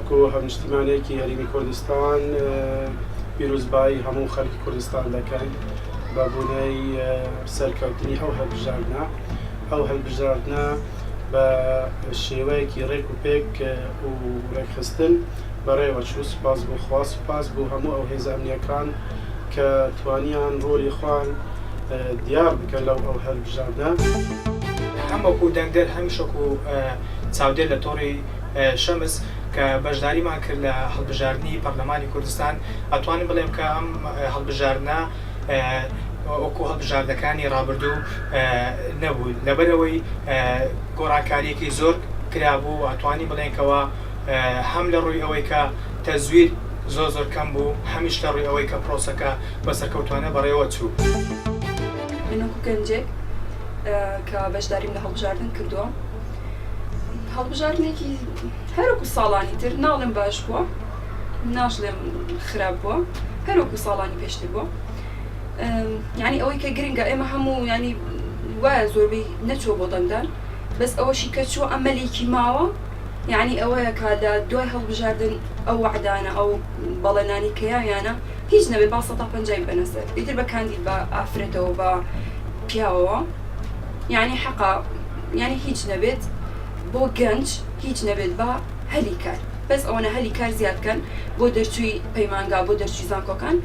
وەکو هەمنیشتیمانێکی هەرێمی کوردستان پیرۆزبایی هەموو خەڵکی کوردستان دەکەین بە بوونەی سەرکەوتنی ئەو هەڵبژاردنە بە شێوەیەکی ڕێک و پێک و ڕێکخستن بەڕێوە چوو. سوپاس بۆ خوا، سوپاس بۆ هەموو ئەو هێزە ئەمنیەکان کە توانیان ڕۆلی خوان دیار بکەن لەو ئەو هەڵبژاردنە. هەم وەکو دەنگدەر هەمیشەکو چاودێر لە تۆڕی شەمس کە بەشداریمان کرد لە هەڵبژاردننی پەرلەمانی کوردستان، ئەتوانین بڵێم کە ئەم هەڵبژاردنە وەکو هەڵبژاردنەکانی ڕابردوو نەبوو، لەبەرەوەی گۆڕانکاریەکی زۆر کرابوو. ئەتوانی بڵێنکەوە هەم لە ڕووی ئەوەی کە تەزویر زۆر کەم بوو، هەمیش لە ڕووی ئەوەی کە پرۆسەکە بەسەرکەوتوانە بەڕێوە چوو. من وەکو گەنجێک کە بەشداریم لە هەڵبژاردن کردووە، هەڵبژاردنێکی هەروەکو ساڵانی تر ناڵێم باش بووە، ناژڵێم خراپ بووە، هەروەکو ساڵانی پێشتر بووە. یعنی ئەوەی کە گرنگە ئێمە هەموو ینی وایە زۆربەی نەچوە بۆ دەنگدان، بەس ئەوەشی کە چوە ئەمەلێکی ماوە، یعنی ئەوەیە کە دوای هەڵبژاردن ئەو وعدانە ئەو بەڵێنانی کەیانە هیچ نەبێت با 150 بەنەسەر ئیتر بە کاندید بە ئافرێتەوە بە پیاوەوە، یعنی حەقا یعنی هیچ نەبێت بۆ گەنج، هیچ نەبێت بە هەلی کار، بەس ئەوەنە هەلی کار زیادکەن بۆ دەرچووی پەیمانگا، بۆ دەرچووی زانکۆکان.